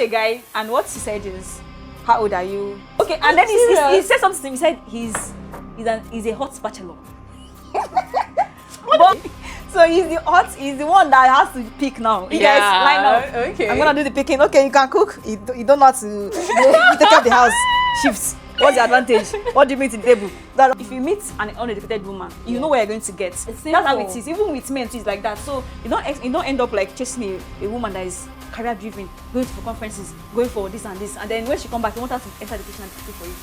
a guy, and what he said is, "How old are you?" Okay, and then he said something to me. He said he's a hot spatula. But, so he's the one that has to pick now. You guys line up. Okay. I'm gonna do the picking. Okay, you can cook. You don't know how to you take care of the house. Shifts. What's the advantage? What do you bring to the table? That if you meet an uneducated woman, you know what you're going to get. That's how it is. Even with men, it's like that. So you don't end up like chasing a woman that is career driven, going for conferences, going for this, and then when she come back, you want her to enter the kitchen and cook for you.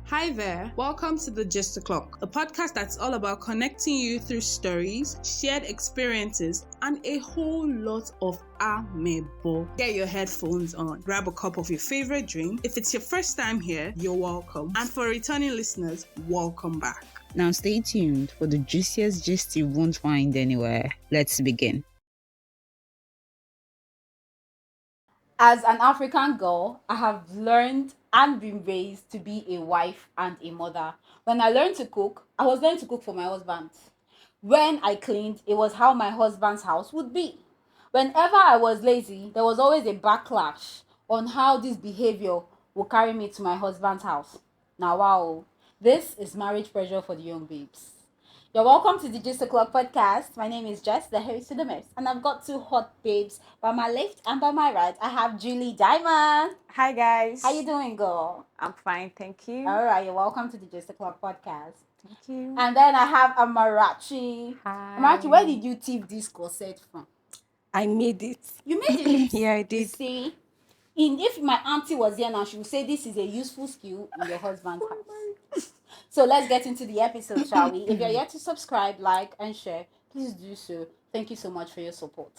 Hi there, welcome to the Just O'Clock, a podcast that's all about connecting you through stories, shared experiences, and a whole lot of amebo. Get your headphones on, grab a cup of your favorite drink. If it's your first time here, you're welcome. And for returning listeners, welcome back. Now stay tuned for the juiciest gist you won't find anywhere. Let's begin. As an African girl, I have learned and been raised to be a wife and a mother. When I learned to cook, I was learning to cook for my husband. When I cleaned, it was how my husband's house would be. Whenever I was lazy, there was always a backlash on how this behavior would carry me to my husband's house. Now, wow, this is marriage pressure for the young babes. You're welcome to the Just O'Clock podcast. My name is Jess, the host to the most, and I've got two hot babes by my left and by my right. I have Julie Diamond. Hi guys. How you doing, girl? I'm fine, thank you. All right, you're welcome to the Just O'Clock podcast. Thank you. And then I have Amarachi. Hi. Amarachi, where did you thief this corset from? I made it. You made it. Yeah, I You did. see, if my auntie was here now, she would say this is a useful skill in your husband's house. So let's get into the episode, shall we? If you're yet to subscribe, like, and share, please do so. Thank you so much for your support.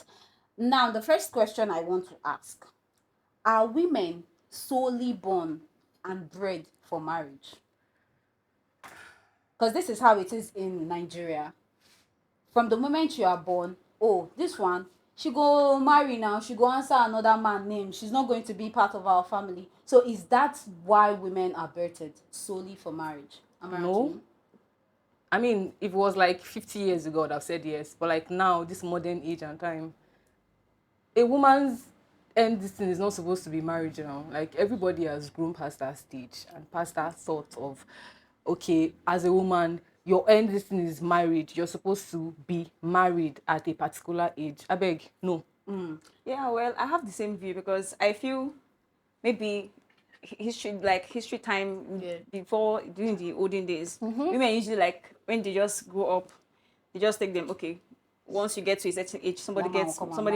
Now, the first question I want to ask: are women solely born and bred for marriage? Because this is how it is in Nigeria. From the moment you are born, oh, this one, she go marry now, she go answer another man's name, she's not going to be part of our family. So is that why women are birthed solely for marriage? Am I No. right? I mean, if it was like 50 years ago, I'd have said yes. But like now, this modern age and time, a woman's end this thing is not supposed to be marriage now. Like everybody has grown past that stage and past that thought of, okay, as a woman, your end this thing is married. You're supposed to be married at a particular age. I beg, no. Yeah, well, I have the same view because I feel maybe history time before during the olden days, women usually like when they just grow up, they just take them, okay, once you get to a certain age, somebody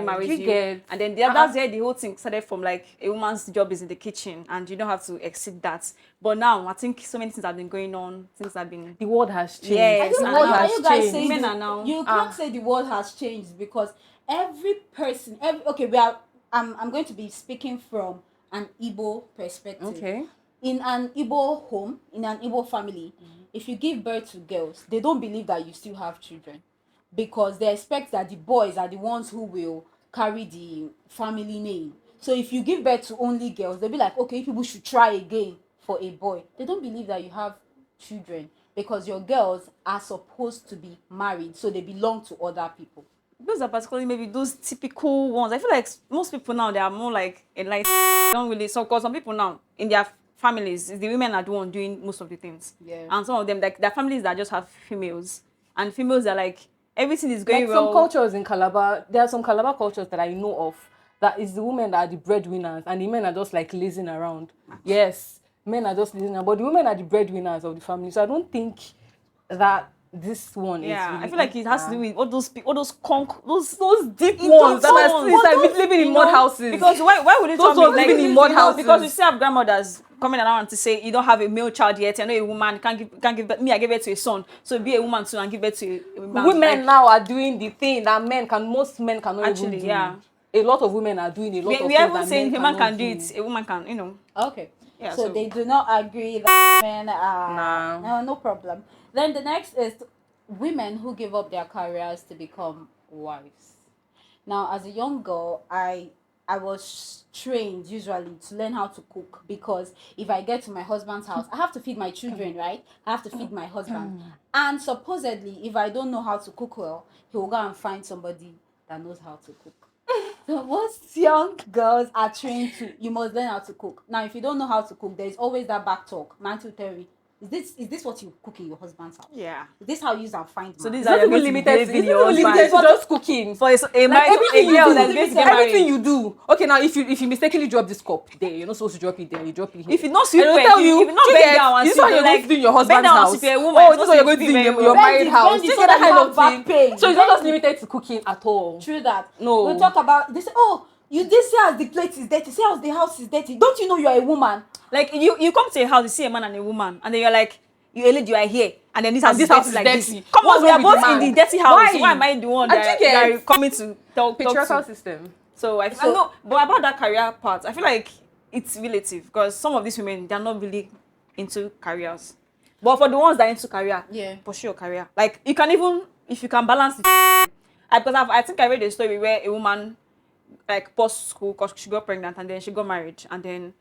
marries you, and then that's where the whole thing started from. Like a woman's job is in the kitchen and you don't have to exceed that. But now I think so many things have been going on, things have been, The world has changed. yes, The and world now- has Are you guys changed. saying Women are now- you can't say the world has changed because every person, I'm going to be speaking from an Igbo perspective. Okay. In an Igbo home, in an Igbo family, if you give birth to girls, they don't believe that you still have children because they expect that the boys are the ones who will carry the family name. So if you give birth to only girls, they'll be like, okay, people should try again for a boy. They don't believe that you have children because your girls are supposed to be married, so they belong to other people. those are particularly maybe those typical ones. I feel like most people now, they are more like enlightened. They don't really, so because some people now in their families, the women are the one doing most of the things. Yeah. And some of them, like their families that just have females, and females are like everything is going Like well. some cultures in Calabar, there are some Calabar cultures that I know of that is the women that are the breadwinners and the men are just like lazing around. Yes, men are just lazing around, but the women are the breadwinners of the family. So I don't think that this one is really I feel like it has to do with all those deep those deep ones ones that are inside living in mud houses. Because why would you Those tell me ones living in mud houses. Because we still have grandmothers coming around to say you don't have a male child yet. I know a woman can't give birth. Me, I gave birth to a son, so be a woman too and give birth to a man. Women now are doing the thing that most men cannot Actually, even do. yeah. A lot of women are doing a lot of We things are even that saying men a man cannot can do it, a woman can, Okay. Yeah, so so- they do not agree that men are Nah. no problem. Then the next is women who give up their careers to become wives. Now, as a young girl, I was trained usually to learn how to cook because if I get to my husband's house, I have to feed my children, right? I have to feed my husband. And supposedly, if I don't know how to cook well, he will go and find somebody that knows how to cook. So most young girls are trained to, you must learn how to cook. Now, if you don't know how to cook, there's always that back talk. Man to tell you, is this what you cook in your husband's house? Yeah. Is this how you use and find So man? this It's is how not you're even going to limited behave to, in it's your not even limited to husband. just cooking. For a Like everything girl you that's do, going to get everything married. you do. Okay, now if you mistakenly drop this cup there, you're not supposed to drop it there. You drop it here. If you not sweep, And well, they'll tell if you, you not "Do bend get, down and this sweep, one you're going like, to do in your bend husband's down and house. sweep, you're a woman, Oh, you're this supposed one you're to going to sweep do in very your well. married house. Bend it You so get that that you kind have of back thing. pain. So it's not just Bend it. limited to cooking at all. True that. No. We talk about, they say, oh, you did say as the plate is dirty, say as the house is dirty. Don't you know you're a woman? Like you come to a house, you see a man and a woman, and then you're like, you a lady, you are here, and then this house And this is dirty house is like dirty. this. Come What's on, we are wrong with both the in man? the dirty house. Why? Why am I the one And that, you that get are coming to talk patriarchal to? system. So I know, but about that career part, I feel like it's relative because some of these women they're not really into careers. But for the ones that are into career, Yeah. pursue your career. Like you can even if you can balance it. Because I think I read a story where a woman like post school because she got pregnant and then she got married and then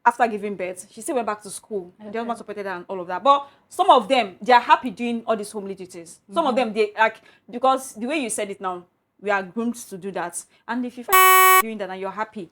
after giving birth she still went back to school. Okay. The husband supported her and all of that. But some of them they are happy doing all these homely duties. Some of them they like because the way you said it now we are groomed to do that. And if you find doing that and you're happy,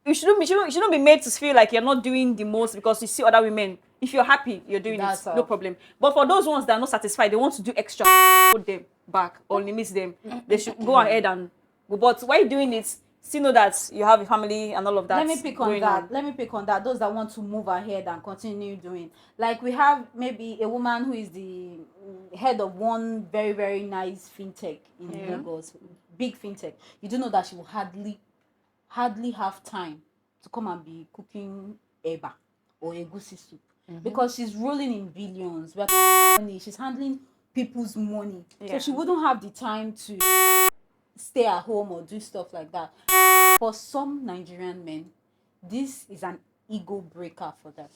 you shouldn't be made to feel like you're not doing the most because you see other women. If you're happy, you're doing That's it, all. no problem. But for those ones that are not satisfied, they want to do extra, put them back or limit them. They should go ahead and go. But while doing it, still know that you have a family and all of that. Let me pick on that. Let me pick on that. Those that want to move ahead and continue doing. Like we have maybe a woman who is the head of one very, very nice fintech in Lagos, big fintech. You do know that she will hardly have time to come and be cooking eba or egusi soup because she's rolling in billions. She's handling people's money, so she wouldn't have the time to stay at home or do stuff like that. For some Nigerian men, this is an ego breaker for them.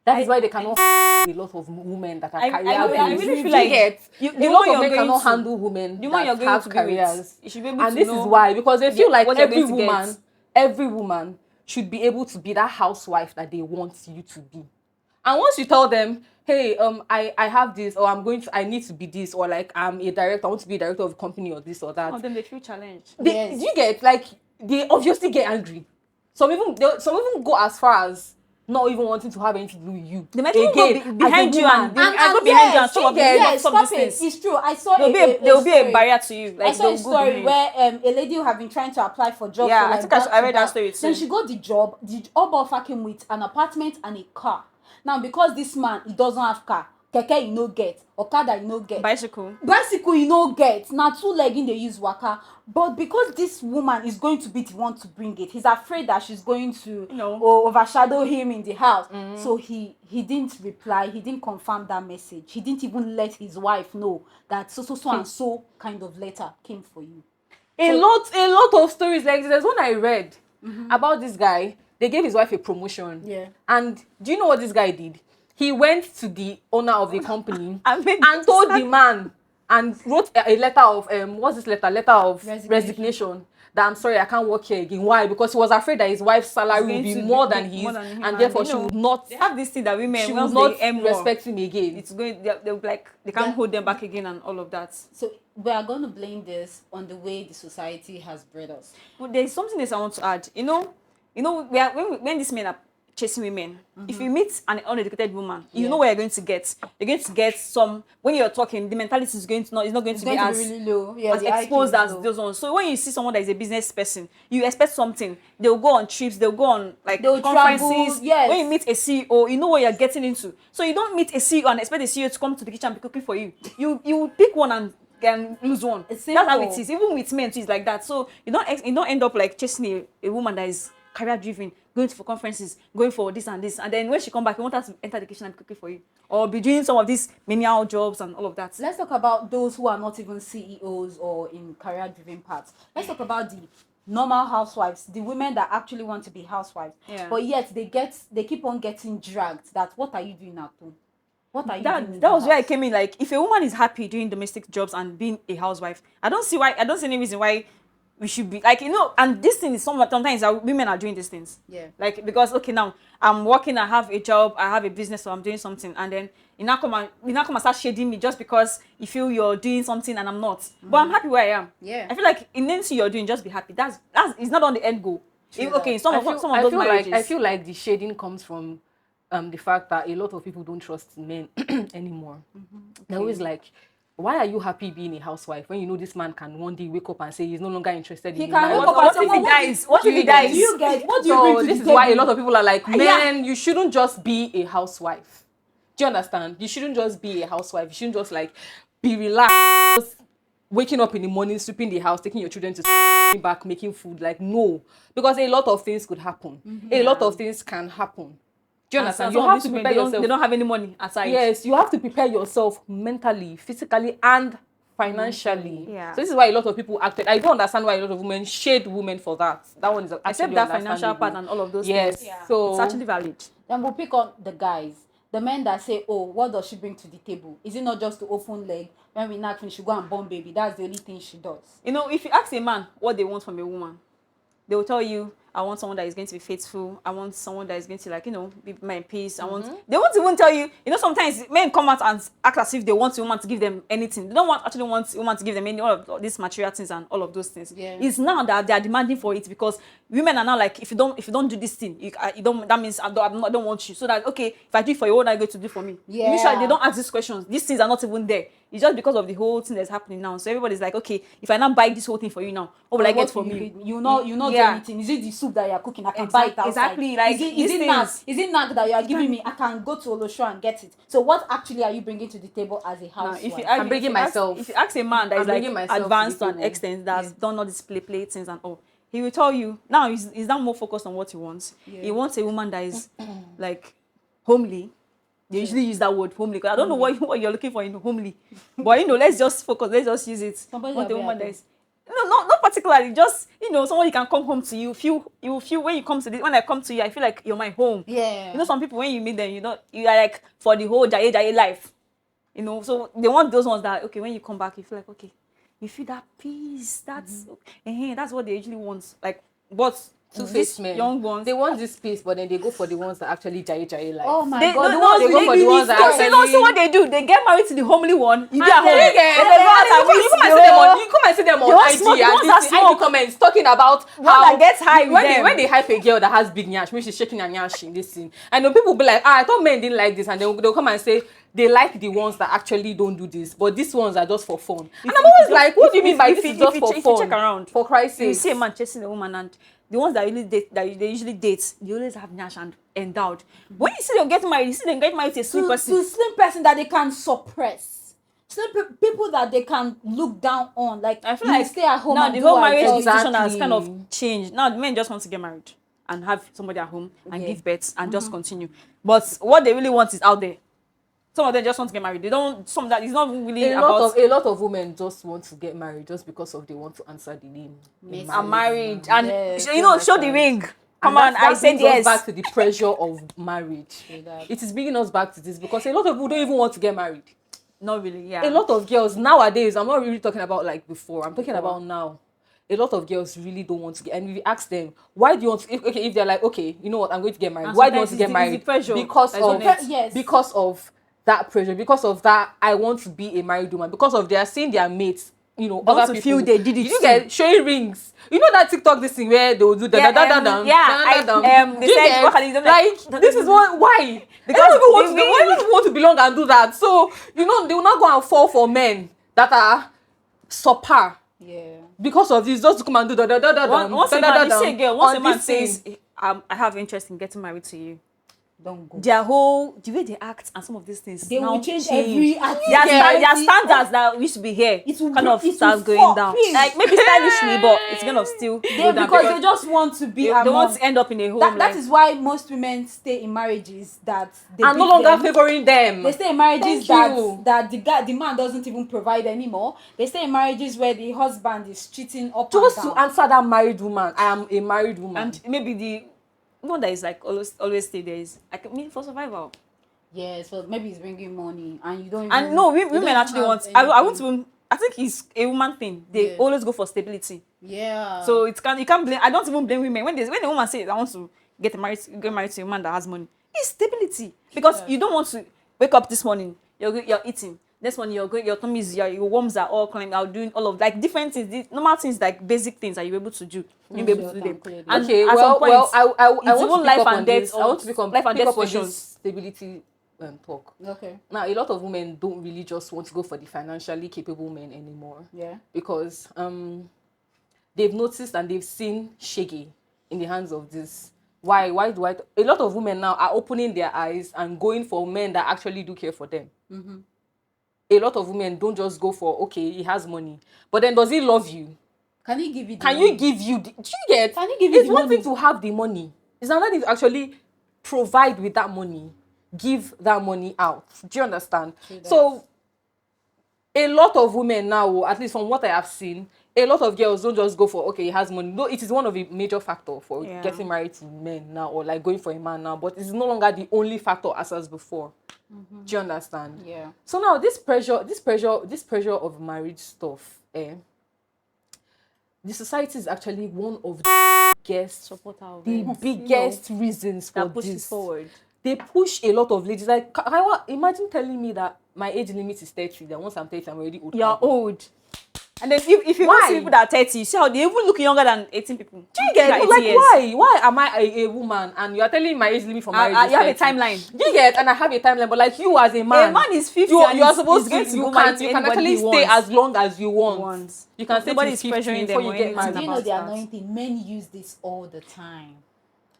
That is why they cannot a lot of women that are career I really feel like a lot of men cannot handle women the one you're that going have to be with, careers. you should be able And to this know is why, because they feel like what you're every going to get. woman should be able to be that housewife that they want you to be. And once you tell them, hey, I have this, or I need to be this, or like I'm a director, I want to be a director of a company or this or that. Some of them they feel challenged. Do you get like they obviously get angry. Some even go as far as not even wanting to have anything to do with you. They might even go behind you and And go behind you and stop yes, stop stop this it. thing. It's true. I saw There will be a story. barrier to you. Like I saw a they'll go story behind. where a lady who have been trying to apply for jobs. Yeah, for I like think I read that back-to-back. story too. Then she got the job. The job offer came with an apartment and a car. Now because this man he doesn't have car, keke he no get, okada he no get, bicycle he no get. Now two leg in they use waka. But because this woman is going to be the one to bring it, he's afraid that she's going to overshadow him in the house. So he didn't reply. He didn't confirm that message. He didn't even let his wife know that so and so kind of letter came for you. A lot of stories like this. There's one I read about this guy. They gave his wife a promotion. Yeah. And do you know what this guy did? He went to the owner of the company and told the man and wrote a letter of what's this letter? Letter of resignation. That I'm sorry, I can't work here again. Why? Because he was afraid that his wife's salary would be more than his, and therefore she would not. They have this thing that women She once would they not earn respect him again. it's going they'll like they can't hold them back again and all of that. So we are going to blame this on the way the society has bred us. But there's something else I want to add. When these men are chasing women, if you meet an uneducated woman, you know what you're going to get. You're going to get some. When you're talking, the mentality is not going to be as really low. as exposed as those ones. So when you see someone that is a business person, you expect something. They'll go on trips. They'll go on They'll conferences. travel, yes. When you meet a CEO, you know what you're getting into. So you don't meet a CEO and expect the CEO to come to the kitchen and be cooking for you. You pick one and can lose one. That's how it is. Even with men too, it's like that. So you don't end up like chasing a woman that is career driven, going for conferences, going for this and this, and then when she come back, you want her to enter the kitchen and be cooking for you, or be doing some of these menial jobs and all of that. Let's talk about those who are not even CEOs or in career driven parts. Let's talk about the normal housewives, the women that actually want to be housewives, but yet they keep on getting dragged. That what are you doing at home? What are you doing? That was where I came in. Like, if a woman is happy doing domestic jobs and being a housewife, I don't see any reason why we should be like, and this thing is sometimes women are doing these things. Yeah. Like, because okay, now I'm working, I have a job, I have a business, so I'm doing something, and then you now come and start shading me just because you feel you're doing something and I'm not. But I'm happy where I am. Yeah. I feel like in anything you're doing, just be happy. That's it's not on the end goal. Okay, some of those marriages. I feel like the shading comes from the fact that a lot of people don't trust men anymore. They're always like, why are you happy being a housewife when you know this man can one day wake up and say he's no longer interested in you? What if he dies? What if he dies? Do you get what do you So bring to this the is why a table? lot of people are like, man, you shouldn't just be a housewife. Do you understand? You shouldn't just be a housewife. You shouldn't just like be relaxed, just waking up in the morning, sweeping the house, taking your children to school, back, making food. Like, no, because a lot of things could happen. A lot of things can happen. Do you understand? You have to prepare yourself. They don't have any money aside. Yes, you have to prepare yourself mentally, physically, and financially. Yeah. So this is why a lot of people acted. I don't understand why a lot of women shade women for that. That one is actually Except that financial part and all of those yes. things. Yeah. So it's actually valid. Then we'll pick on the guys. The men that say, oh, what does she bring to the table? Is it not just to open leg? When we not finish, she go and born baby. That's the only thing she does. If you ask a man what they want from a woman, they will tell you, I want someone that is going to be faithful. I want someone that is going to be my peace. They won't even tell you, sometimes men come out and act as if they want a woman to give them anything. They don't actually want a woman to give them all of these material things and all of those things. Yeah. It's now that they are demanding for it, because women are now like, if you don't do this thing, that means I don't want you. So that, okay, if I do it for you, what are you going to do for me? Yeah. Initially, they don't ask these questions. These things are not even there. It's just because of the whole thing that's happening now. So everybody's like, okay, if I now buy this whole thing for you now, what will I get from you? You not do anything. Is it the soup that you're cooking? I can buy it outside. Exactly. Like, is it knack that you are giving me? I can go to Olosho and get it. So what actually are you bringing to the table as a housewife? I'm bringing myself. If you ask a man that is like advanced to an table. extent, that's done all these play things and all, he will tell you now he's now more focused on what he wants. Yeah. He wants a woman that is like homely. They usually use that word homely, because I don't know what you're looking for in homely. But let's just focus, let's just use it. Somebody want a woman that is not particularly, just someone you can come home to. You feel when you come to this, when I come to you, I feel like you're my home. Yeah. Some people when you meet them, you are like for the whole jaye life. So they want those ones that, okay, when you come back, you feel like, okay, you feel that peace. That's that's what they usually want. Like, but two-faced men, young ones, they want this peace, but then they go for the ones that actually jaye like. Oh my God! They go for the ones that actually. So what they do, they get married to the homely one. You get home. You come and see them on IG and IG comments talking about how that gets high when they hype a girl that has big nyash, when she's shaking her nyash in this scene, and the people will be like, I thought men didn't like this, and they'll come and say they like the ones that actually don't do this, but these ones are just for fun. And I'm always like, what do you mean by this is just for fun? If you check around, for Christ's sake, you see a man chasing a woman, and the ones that they usually date, they always have nyash and endowed. When you see them get married, to a slim person. To slim person that they can suppress. Slim people that they can look down on. Like, I feel like stay at home. Now and the do whole what I marriage tell you. institution has kind of changed. Now the men just want to get married and have somebody at home and give birth and just continue. But what they really want is out there. Some of them just want to get married. They don't. Some that is not really a lot of women just want to get married just because of they want to answer the name. I'm married, and Yes, show the ring. Come and on, I said yes. Back to the pressure of marriage. It is bringing us back to this because a lot of people don't even want to get married. Not really, yeah. A lot of girls nowadays. I'm not really talking about like before. I'm talking about now. A lot of girls really don't want to get, and if you ask them, why do you want to, if they're like, okay, you know what, I'm going to get married. And Why do you want to get married? The pressure Because of that pressure, because of that, I want to be a married woman, because of they are seeing their mates, other people. Feel they did it. You get showing rings. You know that TikTok this thing where they will do they said this is what why because people want to belong and do that. So they will not go and fall for men that are subpar. Yeah. Because of this, just to come and do once a man says, I have interest in getting married to you, don't go. The way they act and some of these things They now will change every their standards that used to be here. It will kind of it starts will going down. please. Like maybe stylishly, but it's gonna still go down because they just want to be. They want to end up in a home. That is why most women stay in marriages that they are no longer favoring them. They stay in marriages that the man doesn't even provide anymore. They stay in marriages where the husband is cheating up just and down. to answer that married woman. I am a married woman, and maybe the one that is like always stay there is for survival. Yeah, so maybe he's bringing money and you don't. And no, women actually want. I want to. I think it's a woman thing. They always go for stability. Yeah. So you can't blame. I don't even blame women when the woman says I want to get married to a man that has money. It's stability, because you don't want to wake up this morning, you're eating. Next morning you're going, your tummy is, your worms are all climbing out, doing all of like different things, these normal things, like basic things that you're able to do. You'll be able to do them. And Okay, at some point, I it's want even to life pick up and on death, this. I or want to pick up life and pick death up on situations. this stability talk. Okay. Now, a lot of women don't really just want to go for the financially capable men anymore. Yeah. Because they've noticed and they've seen shaggy in the hands of this. Why do I? A lot of women now are opening their eyes and going for men that actually do care for them. A lot of women don't just go for, okay, he has money, but then does he love you? Can he give you the Can money? you give you the, do you get? Can he give you It's the one money? thing to have the money. It's another thing to actually provide with that money, give that money out. Do you understand? So a lot of women now, at least from what I have seen, a lot of girls don't just go for, okay, he has money. No, it is one of the major factors for getting married to men now, or like going for a man now, but it's no longer the only factor as was before. Do you understand? Yeah. So now this pressure of marriage stuff, the society is actually one of the biggest reasons for that pushes this. forward. They push a lot of ladies. Like, imagine telling me that my age limit is 30. Then once I'm 30, I'm already old. You're old. And then if you want to see people that are 30, you see how they even look younger than 18 people. Do you get? Like Like, years. why am I a woman and you are telling me my age limit for marriage is You have a 30? timeline. Do you get? And I have a timeline, but like you as a man, A man is 50 You and are he's supposed going to. to You go marry can to actually anybody he stay wants. as long as you want. You can stay to Nobody's 50 pressuring before them you or get anything married. Do you know about the that. annoying thing? Men use this all the time.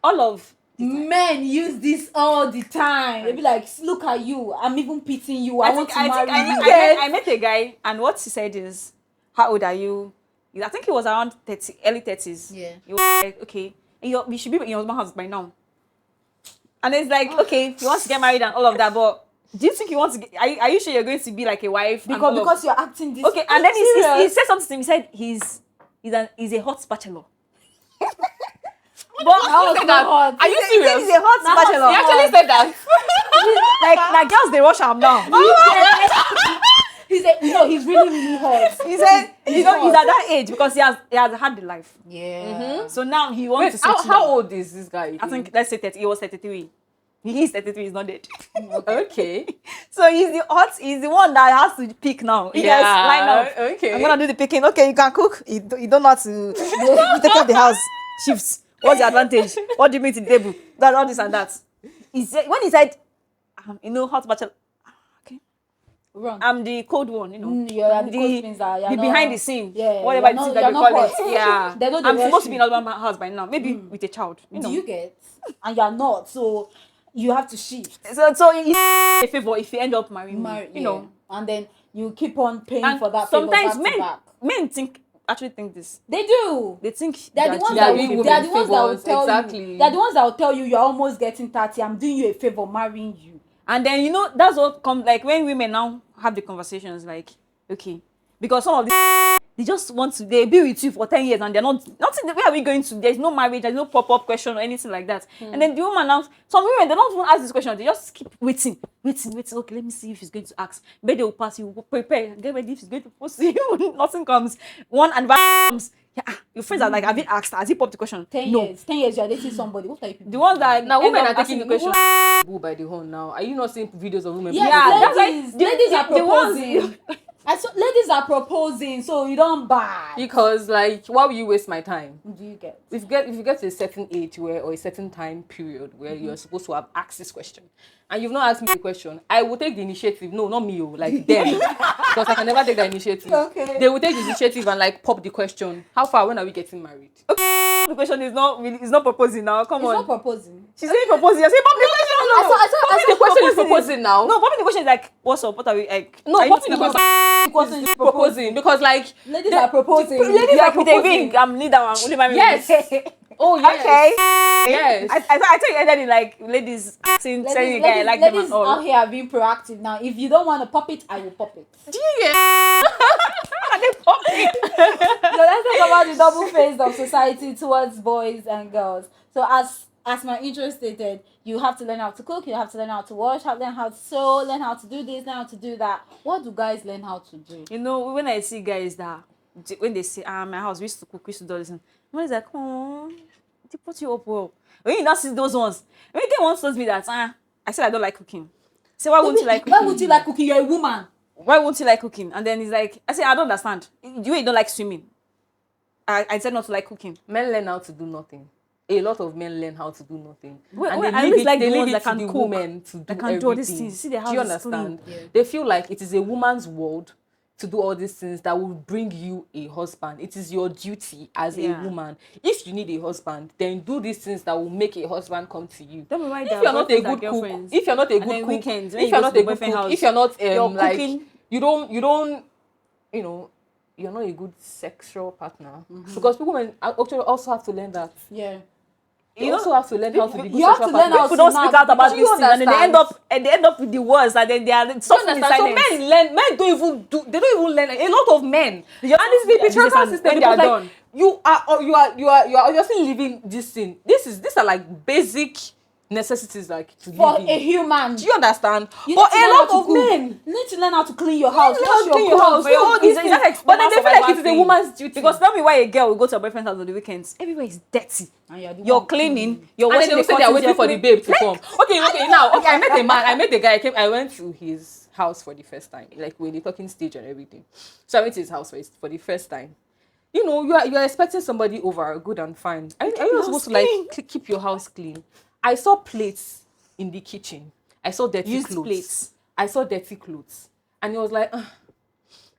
All of Men use this all the time. They be like, look at you. I'm even pitying you. I want to marry you. I met a guy, and what he said is, how old are you? I think he was around 30, early 30s. Yeah. He was like, okay, you should be in your husband's house by now. And it's like, okay, he wants to get married and all of that, but do you think you want to get, are you sure you're going to be like a wife? Because you're acting this. Okay, and then he said something to him. He said he's a hot bachelor. But hot. Are you he said serious? he's a hot bachelor. He actually said that. like girls, they rush him now. He said, no, he's really, really hot. He said, he's hot. at that age because he has had the life. Yeah. So now he wants to Wait, settle how down. old is this guy? I think, let's say 30. He was 33. He is 33. He's not dead. Okay. So he's the one that has to pick now. You guys line up. Okay. I'm gonna do the picking. Okay, you can cook. You don't know how to you take care of the house. Shifts. What's the advantage? What do you bring to the table? That all this and that. When he said, hot bachelor. Okay. Wrong. I'm the cold one, You're the cold things that you're the not, behind the scene. Yeah. Whatever You're it is not- that you're they not call it. hot. Yeah. They don't I'm rush supposed to be you. in husband's house by now. Maybe with a child. Do you get? And you're not. So you have to shift. So it's a favor if you end up marrying me. And then you keep on paying And for that favor sometimes back to back. men actually think this. They do. They think They're the ones They are that doing will, they're the women ones that will favors, tell exactly. you. They're the ones that will tell you you're almost getting 30. I'm doing you a favor marrying you. And then that's what comes like when women now have the conversations like, okay, because some of them they just want to be with you for 10 years and they're nothing. Where are we going to? There's no marriage, there's no pop-up question or anything like that. And then the woman now, some women, they don't even ask this question, they just keep waiting. Okay, let me see if she's going to ask. Maybe they will pass, you will prepare, get ready if she's going to post to you. Nothing comes. One advice comes. Yeah, your friends are like, have you asked? Has he popped the question? 10 No. years. 10 years you're dating somebody. What are you people The ones that Now end women up are asking taking the question. bull by the horn now. Are you not seeing videos of women? Yes, Yeah, that's ladies, like ladies are the ones- proposing. I saw ladies are proposing, so you don't buy. Because like, why will you waste my time? Do you get? If you get to a certain age or a certain time period where you're supposed to have asked this question and you've not asked me the question, I will take the initiative. No, not me, like them, because I can never take the initiative. Okay. They will take the initiative and like pop the question. How far? When are we getting married? The question is not proposing now. Come It's on. not proposing. She's saying proposing. You're saying pop the question. No. I said the question is proposing now. No, popping the question is like, what's up? What are we like? No, are you popping the thinking question The question is is proposing because like Ladies are proposing. Ladies are like with a proposing. ring. I'm leader one. Only my yes. Oh yes. Okay. Yes. I thought you ended in like ladies saying a guy I like them ladies and all. out here are being proactive now. If you don't want to pop it, I will pop it. Do you get? And they pop it. So let's talk about the double face of society towards boys and girls. So as my intro stated, you have to learn how to cook, you have to learn how to wash, learn how to sew, learn how to do this, learn how to do that. What do guys learn how to do? When I see guys that when they say, my house, we used to cook, we used to do this. And everybody's like, oh, they put you up well. When you not see those ones, when you once told me that, I said I don't like cooking. So why won't you like cooking? Why would you like cooking? You're a woman. Why won't you like cooking? And then he's like, I said, I don't understand. You don't like swimming. I said not to like cooking. Men learn how to do nothing. A lot of men learn how to do nothing. I leave They the leave ones it that to can the cook, women to do that can do everything. all these things. See, the house do you is understand? clean. They feel like it is a woman's world to do all these things that will bring you a husband. It is your duty as a woman. If you need a husband, then do these things that will make a husband come to you. Tell me why If you're not a good cook, if you're not a good cook, weekends, if you're not a good cook, if you're not like cooking, you don't you know, you're not a good sexual partner. Because people actually also have to learn that. Yeah. You also have to learn how to be good You have to sexual learn partner. how people don't speak out about Do you this thing, and then understand? they end up with the words, and then they are suffering in So silence. men don't even learn. A lot of men, and this the patriarchal system, when they are because, done. you are obviously living this thing. These are like basic necessities, like to For live in. a human. Do you understand? You But need to a learn how lot to of cook. men. You need to learn how to clean your house. Wash Clean your clothes. house, do all these It's things. like But then they feel like it is a woman's duty. Because tell me why a girl will go to her boyfriend's house on the weekends. Everywhere is dirty. And you're the You're one cleaning. You're And then washing they the will say they are curtains. waiting You're for the cleaning. babe to come. Okay, now, I met a man. I met a guy. I went to his house for the first time. Like, we're in the talking stage and everything. So I went to his house for the first time. You know, you are expecting somebody over, good and fine. Are you not supposed to like keep your house clean? I saw plates in the kitchen. I saw dirty Used clothes. plates. I saw dirty clothes. And he was like,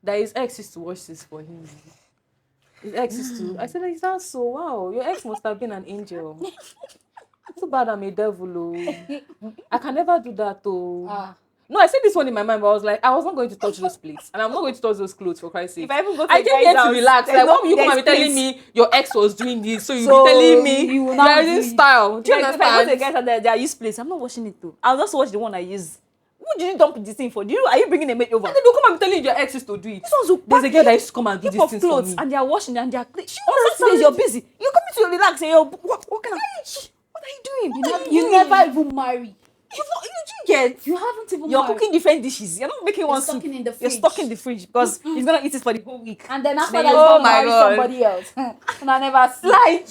that his ex used to wash this for him. His ex used to. I said, is that so? Wow, your ex must have been an angel. Too bad I'm a devil. Oh. I can never do that, though. No, I said this one in my mind, but I was like, I was not going to touch those plates. And I'm not going to touch those clothes, for Christ's sake. If I even go to I a came guy's here to house, relax. there's Like, no- why will you come and be there's telling plates. me your ex was doing this? So you'll So be telling me you will you not are do using it. style. Do you Like, if I go to a understand? guy's house, they are used plates. I'm not washing it too. I'll just wash the one I use. Who did you dump this thing for? Are you bringing a maid over? And then they'll come and be telling you your ex used to do it. This one's There's a girl that used to come and do heap these of things for clothes me. and they are washing and they are clean. On Saturdays you're busy. You're coming to relax and you're what kind of what are you doing? You never even marry. You get. You haven't even You're married. cooking different dishes. You're not making one soup. stocking in the You're fridge. stocking the fridge because he's gonna eat it for the whole week. And then after Then that, you- you oh oh my marry God. somebody else. And I never see. Like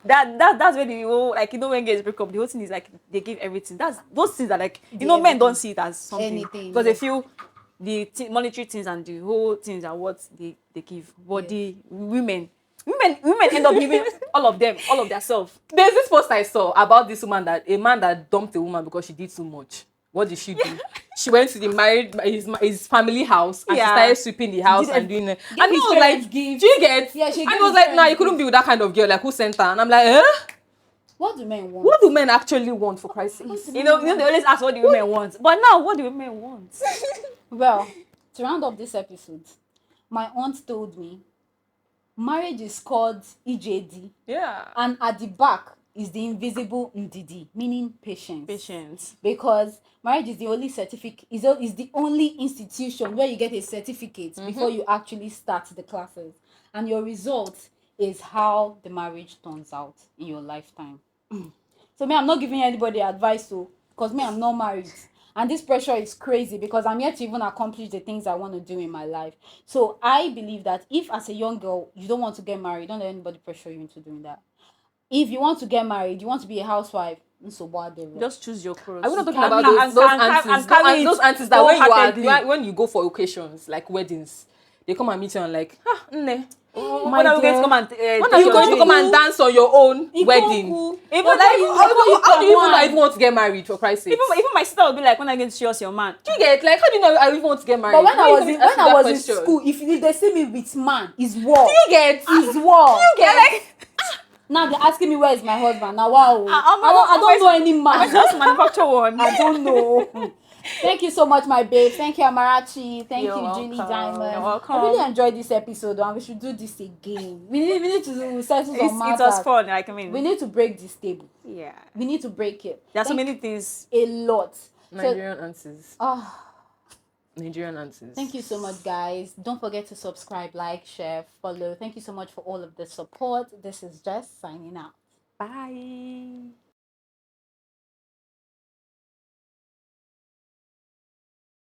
that's where the whole like when girls break up, the whole thing is like they give everything. That's those things are like men don't see it as something Anything, because they yeah. feel the monetary things and the whole things are what they give. But the women end up giving all of their self. There's this post I saw about this woman a man that dumped a woman because she did too much. What did she do? She went to his family house and she started sweeping the house and doing it. And he his was like, parents gifts. do you get? Yeah, she and gave he was his like, nah, parents you couldn't be with that kind of girl. Like, who sent her? And I'm like, What do men want? what do men actually want, for Christ's sake? You know, they always ask what the women want. But now, what do women want? Well, to round up this episode, my aunt told me marriage is called EJD, Yeah. and at the back is the invisible NDD, meaning patience. Patience. Because marriage is the only certificate, is the only institution where you get a certificate before you actually start the classes, and your result is how the marriage turns out in your lifetime. So me, I'm not giving anybody advice, because me, I'm not married. And this pressure is crazy because I'm yet to even accomplish the things I want to do in my life. So I believe that if as a young girl, you don't want to get married, don't let anybody pressure you into doing that. If you want to get married, you want to be a housewife, Just choose your clothes. Are we not talking And- about and- those and- aunties? and carry Those it aunties that wholeheartedly. when you go for occasions like weddings, they come and meet you and like, nne. When are we going to come and When are you going to come and dance on your own wedding? Even But like how do you even know I even want to get married, for Christ's sake? even my sister will be like, when are you going to show us your man? Do you get like how do you know I even want to get married? But when Why I you was even in asking that in question? school, if they see me with man, it's war. Do you get? It's war. Do you get? Now they're asking me where is my husband. Now wow. I'm I don't know any I man. just manufacture one. I don't know. Thank you so much, my babe. Thank you, Amarachi. Thank You're you, Julie welcome. Diamond. You're welcome. I really enjoyed this episode, and we should do this again. We need to settle some It matters. was fun. Like I mean, We need to break this table. yeah. We need to break it. There are so many things. A lot. Nigerian aunties. Oh, Nigerian aunties. thank you so much, guys. Don't forget to subscribe, like, share, follow. Thank you so much for all of the support. This is Jess signing out. Bye.